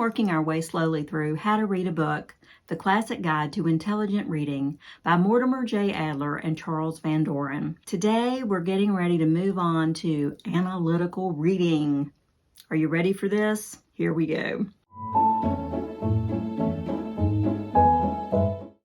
working our way slowly through How to Read a Book, The Classic Guide to Intelligent Reading by Mortimer J. Adler and Charles Van Doren. Today, we're getting ready to move on to Analytical Reading. Are you ready for this? Here we go.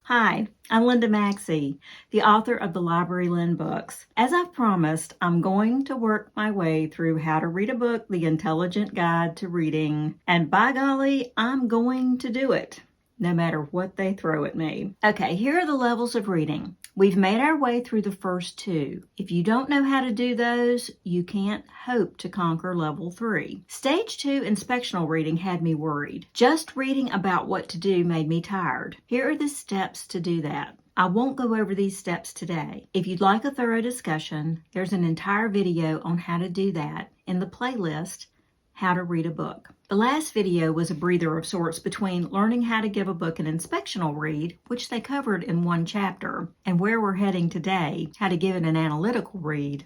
Hi, I'm Linda Maxey, the author of the Library Lynn books. As I've promised, I'm going to work my way through How to Read a Book, The Intelligent Guide to Reading, and by golly, I'm going to do it, no matter what they throw at me. Okay, here are the levels of reading. We've made our way through the first two. If you don't know how to do those, you can't hope to conquer level 3. Stage 2 inspectional reading had me worried. Just reading about what to do made me tired. Here are the steps to do that. I won't go over these steps today. If you'd like a thorough discussion, there's an entire video on how to do that in the playlist, How to Read a Book. The last video was a breather of sorts between learning how to give a book an inspectional read, which they covered in one chapter, and where we're heading today, how to give it an analytical read,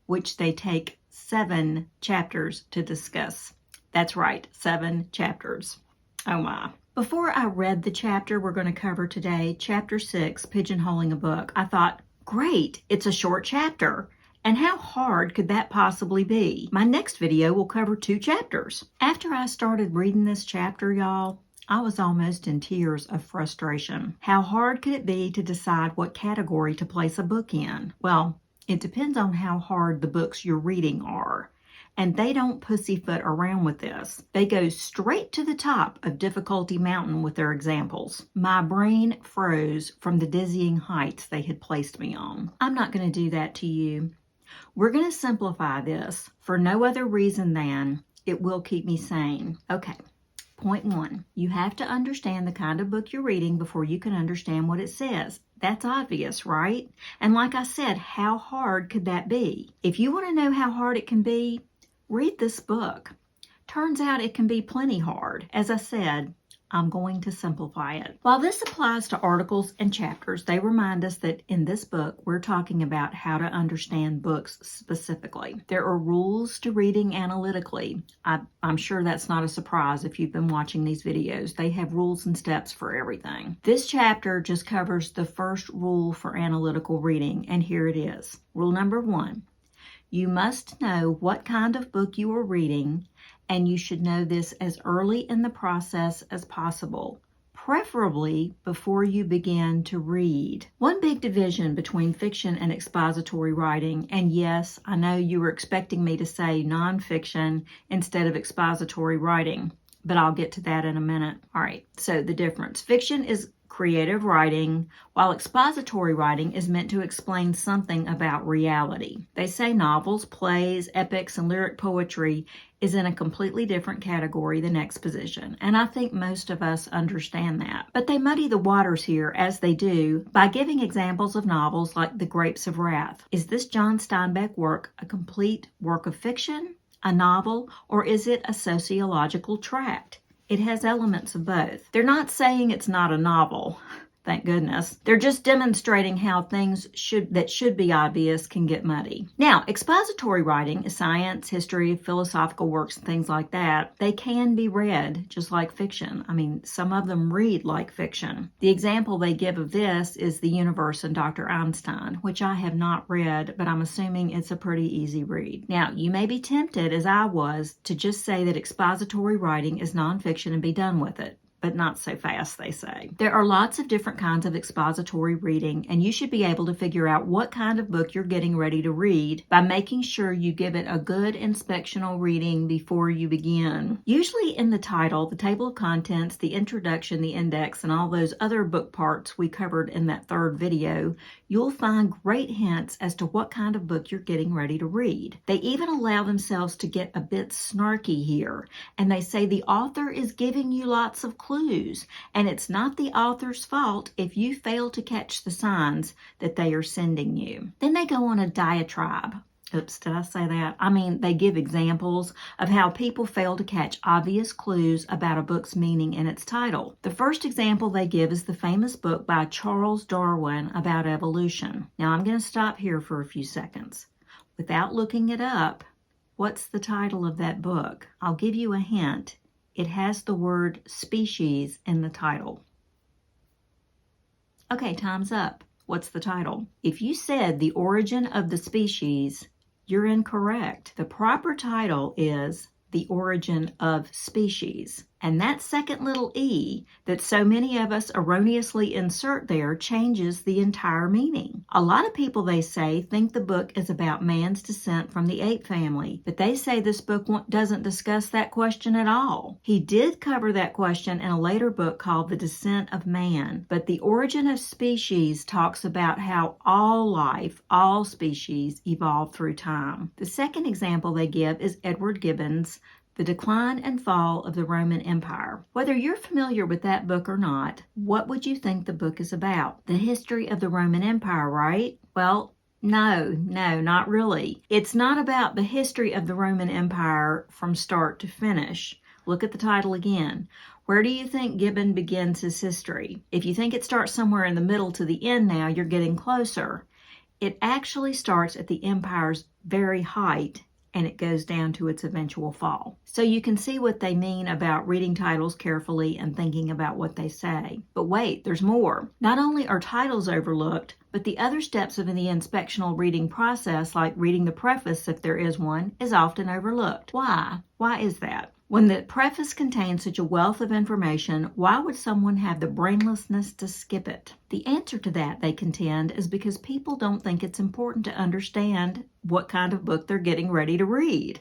which they take 7 chapters to discuss. That's right, 7 chapters. Oh my. Before I read the chapter we're going to cover today, Chapter 6, Pigeonholing a Book, I thought, great, it's a short chapter. And how hard could that possibly be? My next video will cover 2 chapters. After I started reading this chapter, y'all, I was almost in tears of frustration. How hard could it be to decide what category to place a book in? Well, it depends on how hard the books you're reading are. And they don't pussyfoot around with this. They go straight to the top of difficulty mountain with their examples. My brain froze from the dizzying heights they had placed me on. I'm not going to do that to you. We're going to simplify this for no other reason than it will keep me sane. Okay, point 1. You have to understand the kind of book you're reading before you can understand what it says. That's obvious, right? And like I said, how hard could that be? If you want to know how hard it can be, read this book. Turns out it can be plenty hard. As I said, I'm going to simplify it. While this applies to articles and chapters, they remind us that in this book, we're talking about how to understand books specifically. There are rules to reading analytically. I'm sure that's not a surprise if you've been watching these videos. They have rules and steps for everything. This chapter just covers the first rule for analytical reading, and here it is. Rule number 1. You must know what kind of book you are reading, and you should know this as early in the process as possible, preferably before you begin to read. One big division between fiction and expository writing, and yes, I know you were expecting me to say nonfiction instead of expository writing, but I'll get to that in a minute. All right, so the difference. Fiction is creative writing, while expository writing is meant to explain something about reality. They say novels, plays, epics, and lyric poetry is in a completely different category than exposition, and I think most of us understand that. But they muddy the waters here, as they do, by giving examples of novels like The Grapes of Wrath. Is this John Steinbeck work a complete work of fiction, a novel, or is it a sociological tract? It has elements of both. They're not saying it's not a novel, thank goodness. They're just demonstrating how things that should be obvious can get muddy. Now, expository writing is science, history, philosophical works, and things like that. They can be read just like fiction. I mean, some of them read like fiction. The example they give of this is The Universe and Dr. Einstein, which I have not read, but I'm assuming it's a pretty easy read. Now, you may be tempted, as I was, to just say that expository writing is nonfiction and be done with it. But not so fast, they say. There are lots of different kinds of expository reading, and you should be able to figure out what kind of book you're getting ready to read by making sure you give it a good inspectional reading before you begin. Usually in the title, the table of contents, the introduction, the index, and all those other book parts we covered in that 3rd video, you'll find great hints as to what kind of book you're getting ready to read. They even allow themselves to get a bit snarky here, and they say the author is giving you lots of clues, and it's not the author's fault if you fail to catch the signs that they are sending you. Then they go on a diatribe. Oops, did I say that? I mean, they give examples of how people fail to catch obvious clues about a book's meaning in its title. The first example they give is the famous book by Charles Darwin about evolution. Now, I'm going to stop here for a few seconds. Without looking it up, what's the title of that book? I'll give you a hint. it has the word species in the title. Okay, time's up. What's the title? If you said The Origin of the Species, you're incorrect. The proper title is The Origin of Species. And that second little E that so many of us erroneously insert there changes the entire meaning. A lot of people, they say, think the book is about man's descent from the ape family, but they say this book doesn't discuss that question at all. He did cover that question in a later book called The Descent of Man, but The Origin of Species talks about how all life, all species, evolved through time. The second example they give is Edward Gibbon's The Decline and Fall of the Roman Empire. Whether you're familiar with that book or not, what would you think the book is about? The history of the Roman Empire, right? Well, no, not really. It's not about the history of the Roman Empire from start to finish. Look at the title again. Where do you think Gibbon begins his history? If you think it starts somewhere in the middle to the end now, you're getting closer. It actually starts at the empire's very height, and it goes down to its eventual fall. So you can see what they mean about reading titles carefully and thinking about what they say. But wait, there's more. Not only are titles overlooked, but the other steps of the inspectional reading process, like reading the preface if there is one, is often overlooked. Why? Why is that? When the preface contains such a wealth of information, why would someone have the brainlessness to skip it? The answer to that, they contend, is because people don't think it's important to understand what kind of book they're getting ready to read.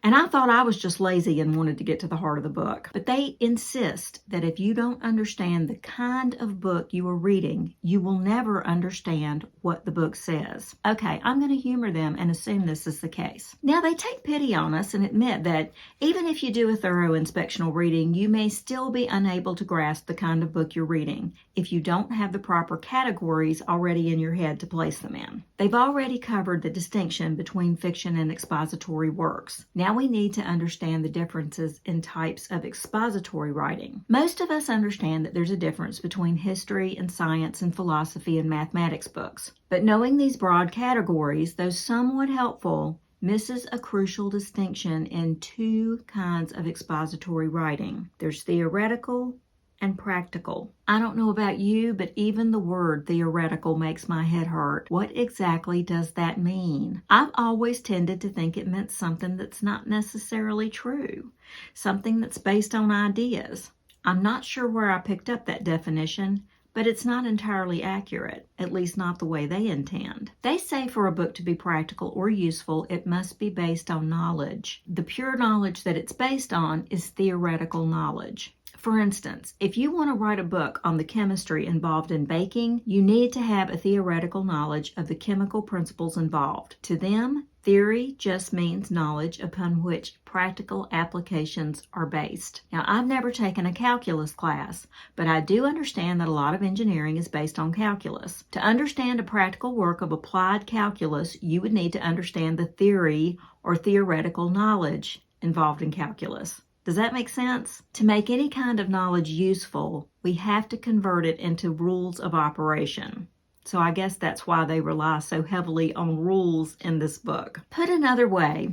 And I thought I was just lazy and wanted to get to the heart of the book. But they insist that if you don't understand the kind of book you are reading, you will never understand what the book says. Okay, I'm going to humor them and assume this is the case. Now, they take pity on us and admit that even if you do a thorough inspectional reading, you may still be unable to grasp the kind of book you're reading if you don't have the proper categories already in your head to place them in. They've already covered the distinction between fiction and expository works. Now we need to understand the differences in types of expository writing. Most of us understand that there's a difference between history and science and philosophy and mathematics books. But knowing these broad categories, though somewhat helpful, misses a crucial distinction in two kinds of expository writing. There's theoretical and practical. I don't know about you, but even the word theoretical makes my head hurt. What exactly does that mean? I've always tended to think it meant something that's not necessarily true, something that's based on ideas. I'm not sure where I picked up that definition, but it's not entirely accurate, at least not the way they intend. They say for a book to be practical or useful, it must be based on knowledge. The pure knowledge that it's based on is theoretical knowledge. For instance, if you want to write a book on the chemistry involved in baking, you need to have a theoretical knowledge of the chemical principles involved. To them, theory just means knowledge upon which practical applications are based. Now, I've never taken a calculus class, but I do understand that a lot of engineering is based on calculus. To understand a practical work of applied calculus, you would need to understand the theory or theoretical knowledge involved in calculus. Does that make sense? To make any kind of knowledge useful, we have to convert it into rules of operation. So I guess that's why they rely so heavily on rules in this book. Put another way,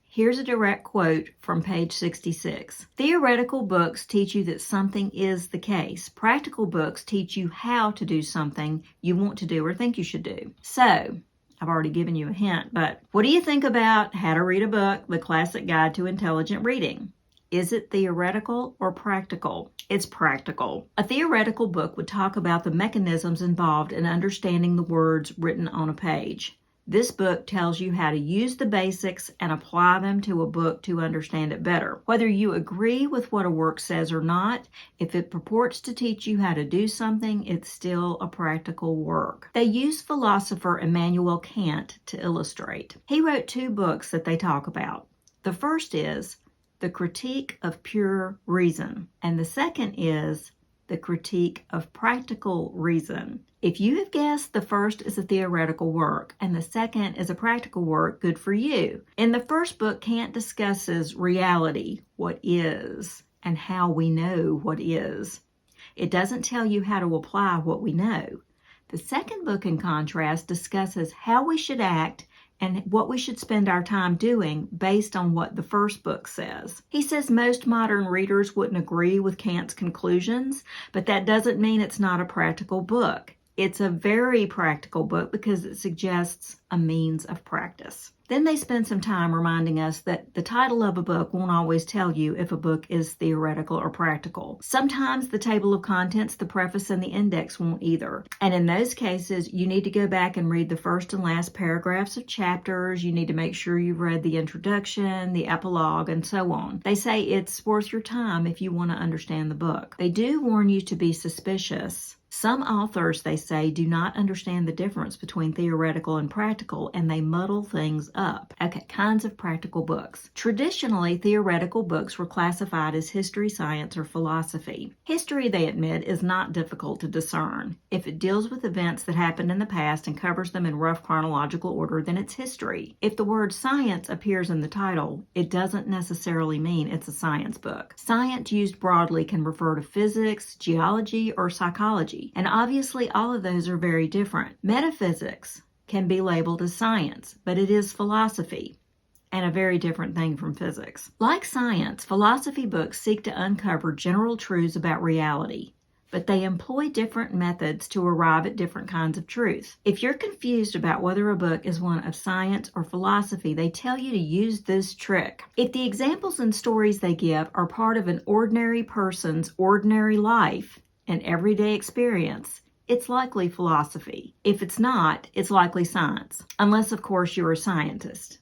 here's a direct quote from page 66. Theoretical books teach you that something is the case. Practical books teach you how to do something you want to do or think you should do. So, I've already given you a hint, but what do you think about How to Read a Book, the Classic Guide to Intelligent Reading? Is it theoretical or practical? It's practical. A theoretical book would talk about the mechanisms involved in understanding the words written on a page. This book tells you how to use the basics and apply them to a book to understand it better. Whether you agree with what a work says or not, if it purports to teach you how to do something, it's still a practical work. They use philosopher Immanuel Kant to illustrate. He wrote two books that they talk about. The first is The Critique of Pure Reason, and the second is The Critique of Practical Reason. If you have guessed the first is a theoretical work and the second is a practical work, good for you. In the first book, Kant discusses reality, what is, and how we know what is. It doesn't tell you how to apply what we know. The second book, in contrast, discusses how we should act and what we should spend our time doing based on what the first book says. He says most modern readers wouldn't agree with Kant's conclusions, but that doesn't mean it's not a practical book. It's a very practical book because it suggests a means of practice. Then they spend some time reminding us that the title of a book won't always tell you if a book is theoretical or practical. Sometimes the table of contents, the preface, and the index won't either. And in those cases, you need to go back and read the first and last paragraphs of chapters. You need to make sure you've read the introduction, the epilogue, and so on. They say it's worth your time if you want to understand the book. They do warn you to be suspicious. Some authors, they say, do not understand the difference between theoretical and practical, and they muddle things up. Okay, kinds of practical books. Traditionally, theoretical books were classified as history, science, or philosophy. History, they admit, is not difficult to discern. If it deals with events that happened in the past and covers them in rough chronological order, then it's history. If the word science appears in the title, it doesn't necessarily mean it's a science book. Science used broadly can refer to physics, geology, or psychology. And obviously all of those are very different. Metaphysics can be labeled as science, but it is philosophy and a very different thing from physics. Like science, philosophy books seek to uncover general truths about reality, but they employ different methods to arrive at different kinds of truth. If you're confused about whether a book is one of science or philosophy, they tell you to use this trick. If the examples and stories they give are part of an ordinary person's ordinary life, an everyday experience, it's likely philosophy. If it's not, it's likely science. Unless, of course, you're a scientist.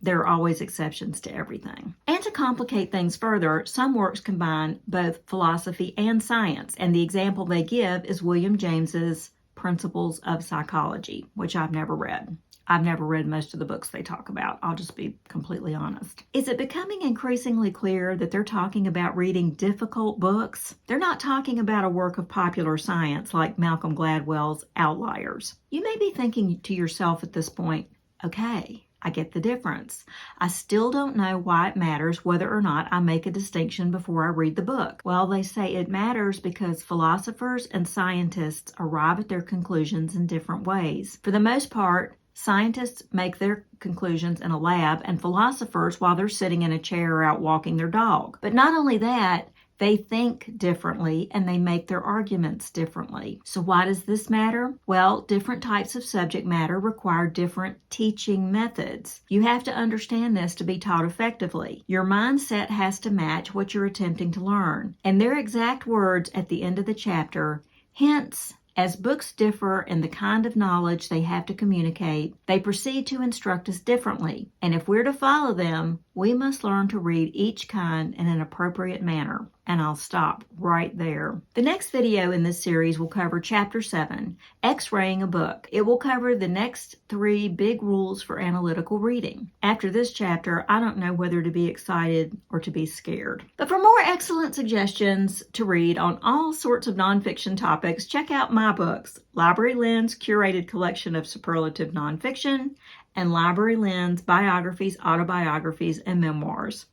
There are always exceptions to everything. And to complicate things further, some works combine both philosophy and science, and the example they give is William James's Principles of Psychology, which I've never read. I've never read most of the books they talk about. I'll just be completely honest. Is it becoming increasingly clear that they're talking about reading difficult books? They're not talking about a work of popular science like Malcolm Gladwell's Outliers. You may be thinking to yourself at this point, okay, I get the difference. I still don't know why it matters whether or not I make a distinction before I read the book. Well, they say it matters because philosophers and scientists arrive at their conclusions in different ways. For the most part, scientists make their conclusions in a lab, and philosophers while they're sitting in a chair or out walking their dog. But not only that, they think differently and they make their arguments differently. So why does this matter? Well, different types of subject matter require different teaching methods. You have to understand this to be taught effectively. Your mindset has to match what you're attempting to learn. And their exact words at the end of the chapter, hence, as books differ in the kind of knowledge they have to communicate, they proceed to instruct us differently. And if we're to follow them, we must learn to read each kind in an appropriate manner. And I'll stop right there. The next video in this series will cover Chapter 7, X-raying a book. It will cover the next 3 big rules for analytical reading. After this chapter, I don't know whether to be excited or to be scared. But for more excellent suggestions to read on all sorts of nonfiction topics, check out my books, Library Lens Curated Collection of Superlative Nonfiction, and Library Lens Biographies, Autobiographies, and Memoirs.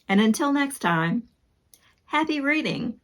And until next time, happy reading!